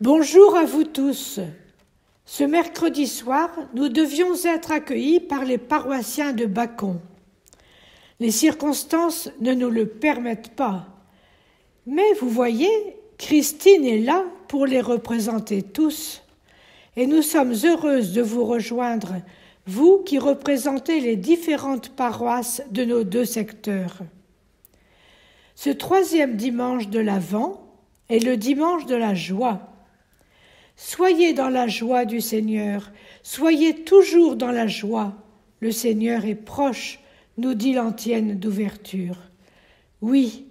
Bonjour à vous tous. Ce mercredi soir, nous devions être accueillis par les paroissiens de Bacon. Les circonstances ne nous le permettent pas. Mais vous voyez, Christine est là pour les représenter tous. Et nous sommes heureuses de vous rejoindre, vous qui représentez les différentes paroisses de nos deux secteurs. Ce troisième dimanche de l'Avent est le dimanche de la joie. Soyez dans la joie du Seigneur, soyez toujours dans la joie. Le Seigneur est proche, nous dit l'antienne d'ouverture. Oui,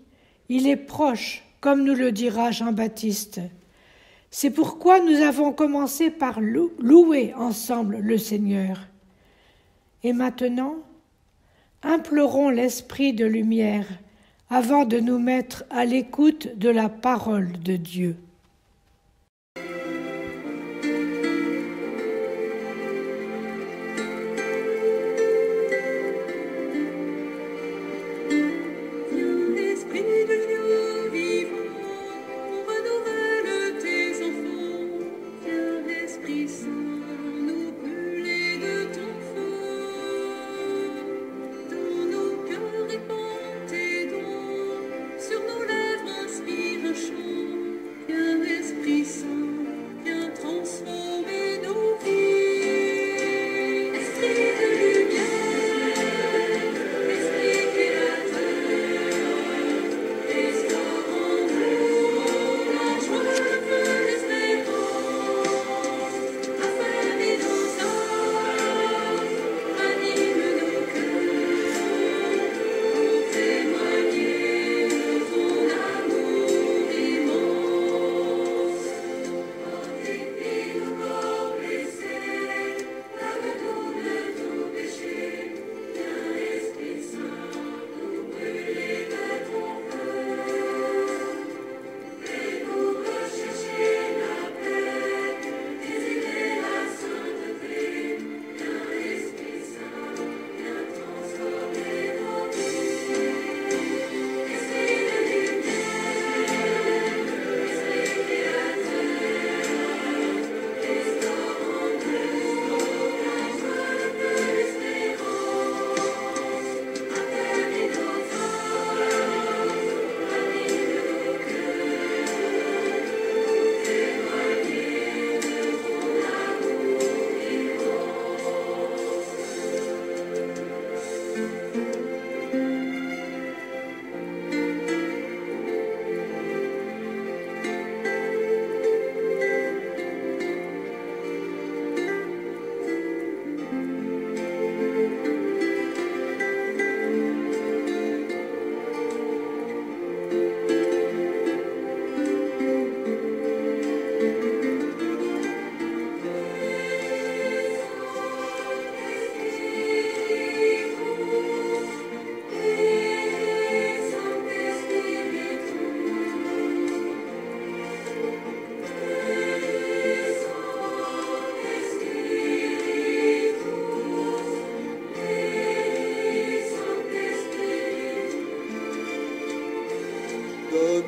il est proche, comme nous le dira Jean-Baptiste. C'est pourquoi nous avons commencé par louer ensemble le Seigneur. Et maintenant, implorons l'Esprit de lumière avant de nous mettre à l'écoute de la parole de Dieu.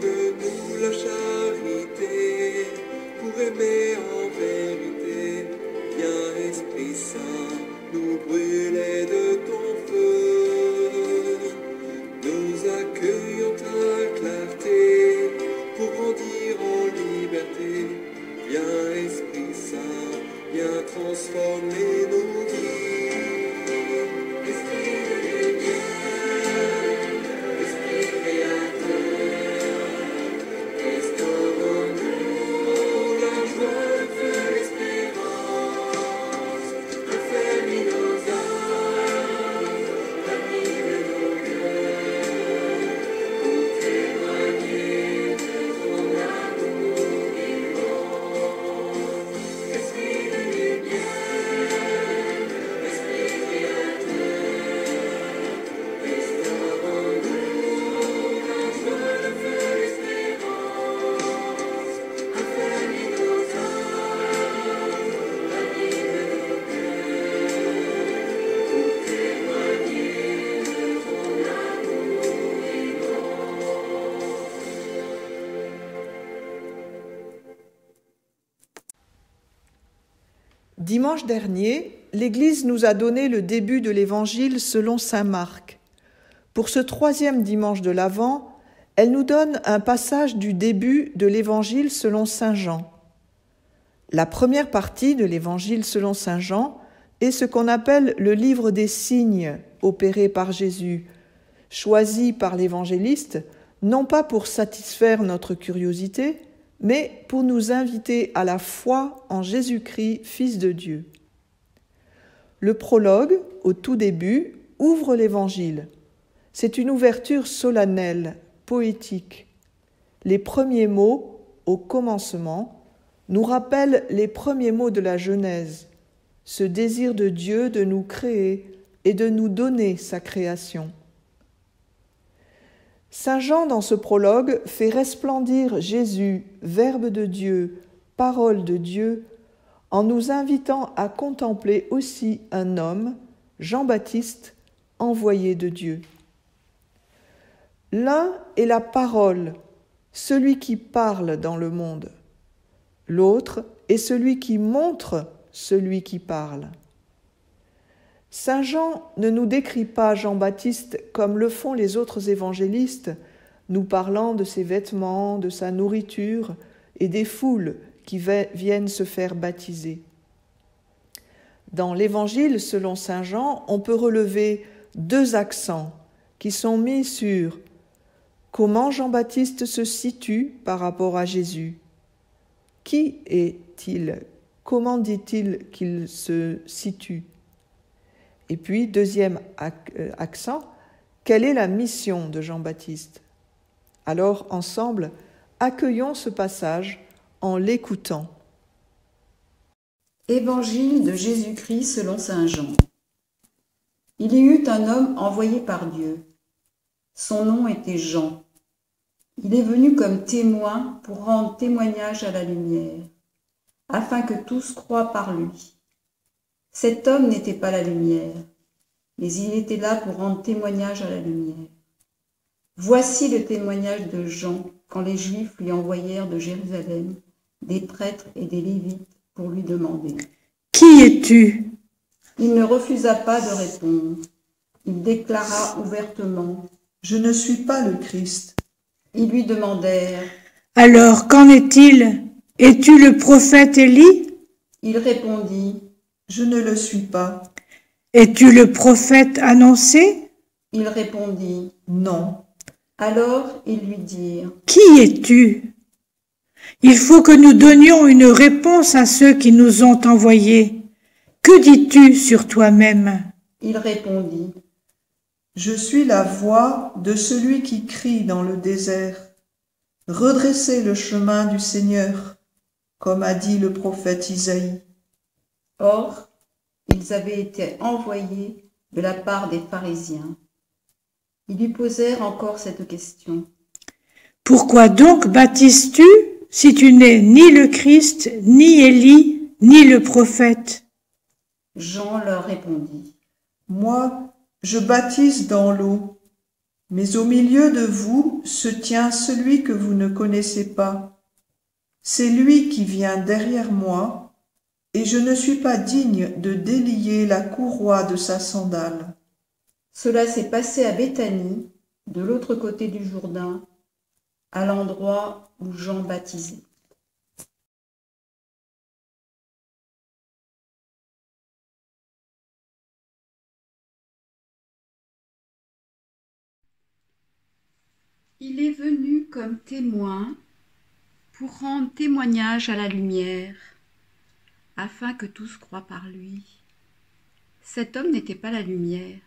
Donne-nous la charité pour aimer en vérité. Viens, Esprit Saint, nous brûler de ton feu. Dimanche dernier, l'Église nous a donné le début de l'Évangile selon saint Marc. Pour ce 3e dimanche de l'Avent, elle nous donne un passage du début de l'Évangile selon saint Jean. La première partie de l'Évangile selon saint Jean est ce qu'on appelle le livre des signes opérés par Jésus, choisi par l'évangéliste, non pas pour satisfaire notre curiosité, mais pour nous inviter à la foi en Jésus-Christ, Fils de Dieu. Le prologue, au tout début, ouvre l'Évangile. C'est une ouverture solennelle, poétique. Les premiers mots, au commencement, nous rappellent les premiers mots de la Genèse, ce désir de Dieu de nous créer et de nous donner sa création. Saint Jean, dans ce prologue, fait resplendir Jésus, Verbe de Dieu, parole de Dieu, en nous invitant à contempler aussi un homme, Jean-Baptiste, envoyé de Dieu. L'un est la parole, celui qui parle dans le monde. L'autre est celui qui montre celui qui parle. Saint Jean ne nous décrit pas Jean-Baptiste comme le font les autres évangélistes, nous parlant de ses vêtements, de sa nourriture et des foules qui viennent se faire baptiser. Dans l'Évangile selon saint Jean, on peut relever 2 accents qui sont mis sur comment Jean-Baptiste se situe par rapport à Jésus. Qui est-il? Comment dit-il qu'il se situe? Et puis, 2e accent, quelle est la mission de Jean-Baptiste? Alors, ensemble, accueillons ce passage en l'écoutant. Évangile de Jésus-Christ selon saint Jean. Il y eut un homme envoyé par Dieu. Son nom était Jean. Il est venu comme témoin pour rendre témoignage à la lumière, afin que tous croient par lui. Cet homme n'était pas la lumière, mais il était là pour rendre témoignage à la lumière. Voici le témoignage de Jean quand les Juifs lui envoyèrent de Jérusalem des prêtres et des Lévites pour lui demander « Qui es-tu » Il ne refusa pas de répondre. Il déclara ouvertement « Je ne suis pas le Christ. » Ils lui demandèrent « Alors, qu'en est-il? Es-tu le prophète Élie » Il répondit « Je ne le suis pas. » « Es-tu le prophète annoncé » Il répondit « Non. » Alors ils lui dirent « Qui es-tu » Il faut que nous donnions une réponse à ceux qui nous ont envoyés. Que dis-tu sur toi-même ? Il répondit « Je suis la voix de celui qui crie dans le désert. Redressez le chemin du Seigneur, comme a dit le prophète Isaïe. » Or, ils avaient été envoyés de la part des pharisiens. Ils lui posèrent encore cette question. « Pourquoi donc baptises-tu si tu n'es ni le Christ, ni Élie, ni le prophète ?» Jean leur répondit. « Moi, je baptise dans l'eau, mais au milieu de vous se tient celui que vous ne connaissez pas. C'est lui qui vient derrière moi, et je ne suis pas digne de délier la courroie de sa sandale. » Cela s'est passé à Béthanie, de l'autre côté du Jourdain, à l'endroit où Jean baptisait. Il est venu comme témoin pour rendre témoignage à la lumière, afin que tous croient par lui. Cet homme n'était pas la lumière,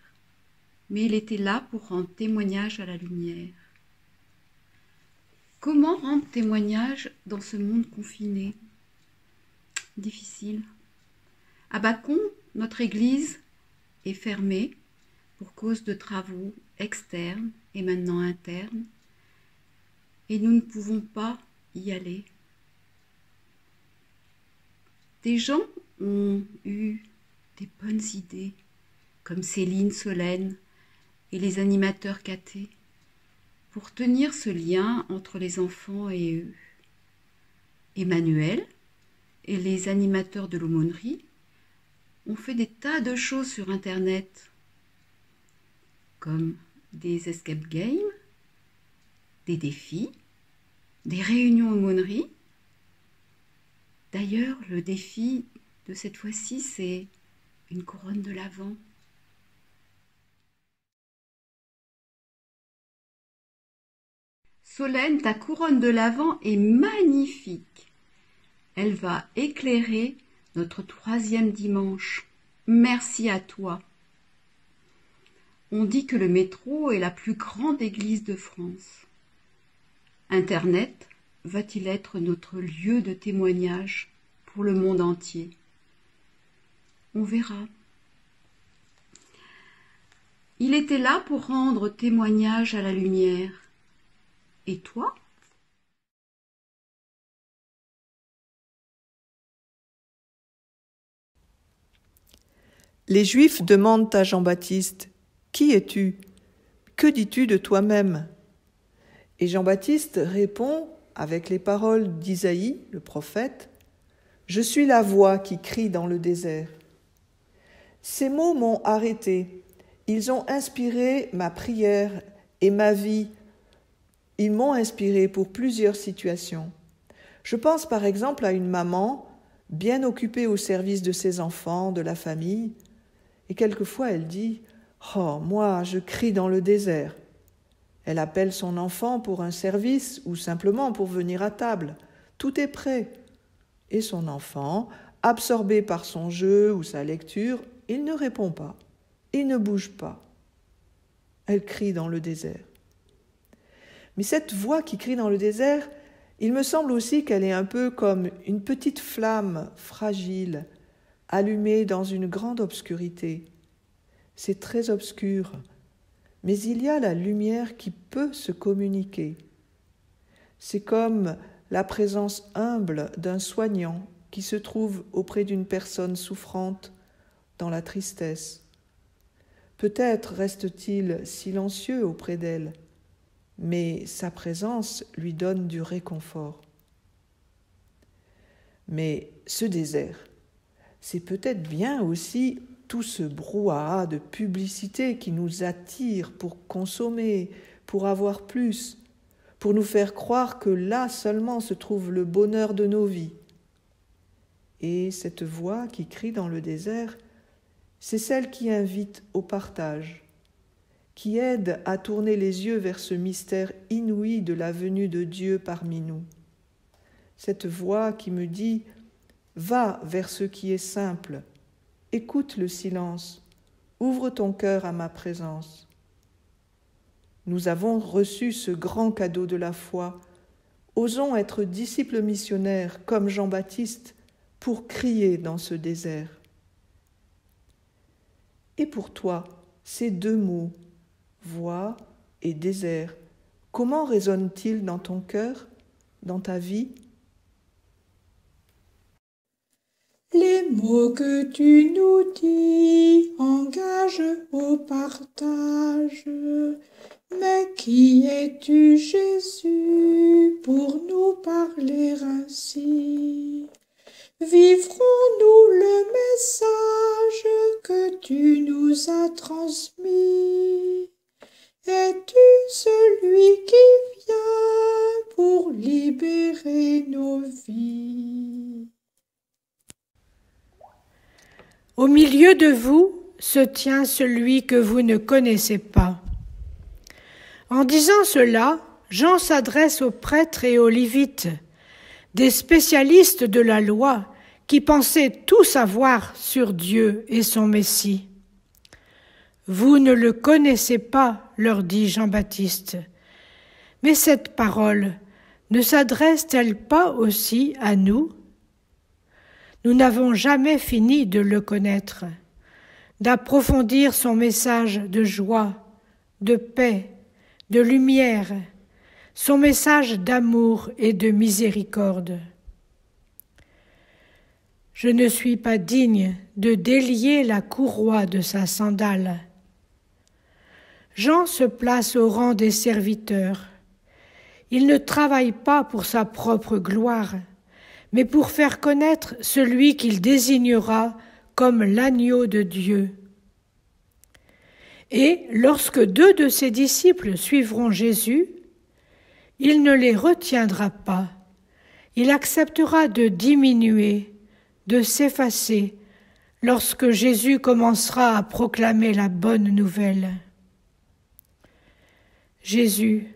mais il était là pour rendre témoignage à la lumière. Comment rendre témoignage dans ce monde confiné? Difficile. À Bacon, notre église est fermée pour cause de travaux externes et maintenant internes, et nous ne pouvons pas y aller. Des gens ont eu des bonnes idées, comme Céline Solène et les animateurs cathés, pour tenir ce lien entre les enfants et eux. Emmanuel et les animateurs de l'aumônerie on fait des tas de choses sur Internet, comme des escape games, des défis, des réunions aumôneries. D'ailleurs, le défi de cette fois-ci, c'est une couronne de l'Avent. Solène, ta couronne de l'Avent est magnifique. Elle va éclairer notre 3e dimanche. Merci à toi. On dit que le métro est la plus grande église de France. Internet va-t-il être notre lieu de témoignage pour le monde entier? On verra. Il était là pour rendre témoignage à la lumière. Et toi? Les Juifs demandent à Jean-Baptiste « Qui es-tu? Que dis-tu de toi-même » Et Jean-Baptiste répond avec les paroles d'Isaïe, le prophète, « Je suis la voix qui crie dans le désert ». Ces mots m'ont arrêté. Ils ont inspiré ma prière et ma vie. Ils m'ont inspiré pour plusieurs situations. Je pense par exemple à une maman bien occupée au service de ses enfants, de la famille, et quelquefois elle dit « Oh, moi, je crie dans le désert ». Elle appelle son enfant pour un service ou simplement pour venir à table. Tout est prêt. Et son enfant, absorbé par son jeu ou sa lecture, il ne répond pas. Il ne bouge pas. Elle crie dans le désert. Mais cette voix qui crie dans le désert, il me semble aussi qu'elle est un peu comme une petite flamme fragile, allumée dans une grande obscurité. C'est très obscur, mais il y a la lumière qui peut se communiquer. C'est comme la présence humble d'un soignant qui se trouve auprès d'une personne souffrante dans la tristesse. Peut-être reste-t-il silencieux auprès d'elle, mais sa présence lui donne du réconfort. Mais ce désert, c'est peut-être bien aussi tout ce brouhaha de publicité qui nous attire pour consommer, pour avoir plus, pour nous faire croire que là seulement se trouve le bonheur de nos vies. Et cette voix qui crie dans le désert, c'est celle qui invite au partage, qui aide à tourner les yeux vers ce mystère inouï de la venue de Dieu parmi nous. Cette voix qui me dit « Va vers ce qui est simple, écoute le silence, ouvre ton cœur à ma présence ». Nous avons reçu ce grand cadeau de la foi. Osons être disciples missionnaires comme Jean-Baptiste pour crier dans ce désert. Et pour toi, ces deux mots, voix et désert, comment résonnent-ils dans ton cœur, dans ta vie? Les mots que tu nous dis engagent au partage. Mais qui es-tu, Jésus, pour nous parler ainsi? Vivrons-nous le message que tu nous as transmis? Es-tu celui qui vient pour libérer nos vies? Au milieu de vous se tient celui que vous ne connaissez pas. En disant cela, Jean s'adresse aux prêtres et aux Lévites, des spécialistes de la loi qui pensaient tout savoir sur Dieu et son Messie. « Vous ne le connaissez pas, leur dit Jean-Baptiste. Mais cette parole ne s'adresse-t-elle pas aussi à nous ? Nous n'avons jamais fini de le connaître, d'approfondir son message de joie, de paix, de lumière, son message d'amour et de miséricorde. Je ne suis pas digne de délier la courroie de sa sandale. Jean se place au rang des serviteurs. Il ne travaille pas pour sa propre gloire, mais pour faire connaître celui qu'il désignera comme l'agneau de Dieu. Et lorsque 2 de ses disciples suivront Jésus, il ne les retiendra pas. Il acceptera de diminuer, de s'effacer, lorsque Jésus commencera à proclamer la bonne nouvelle. Jésus,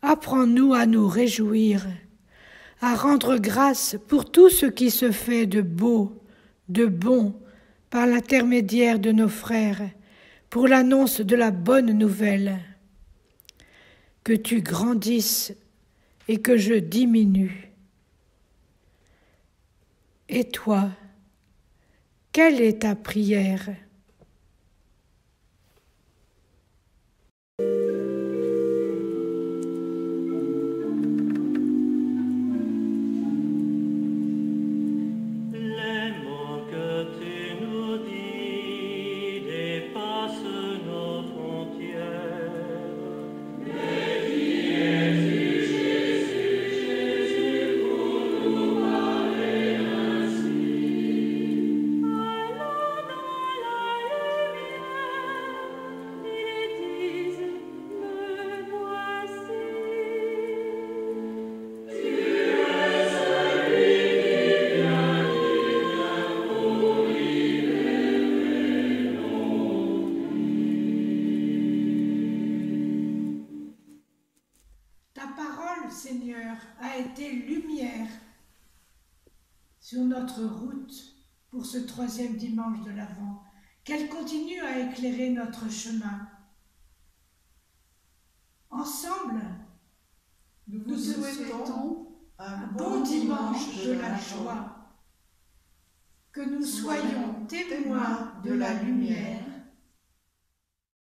apprends-nous à nous réjouir, à rendre grâce pour tout ce qui se fait de beau, de bon, par l'intermédiaire de nos frères, pour l'annonce de la bonne nouvelle. Que tu grandisses et que je diminue. Et toi, quelle est ta prière ? Seigneur, a été lumière sur notre route pour ce 3e dimanche de l'Avent, qu'elle continue à éclairer notre chemin. Ensemble, nous vous souhaitons un bon dimanche de la joie, que nous soyons témoins de la lumière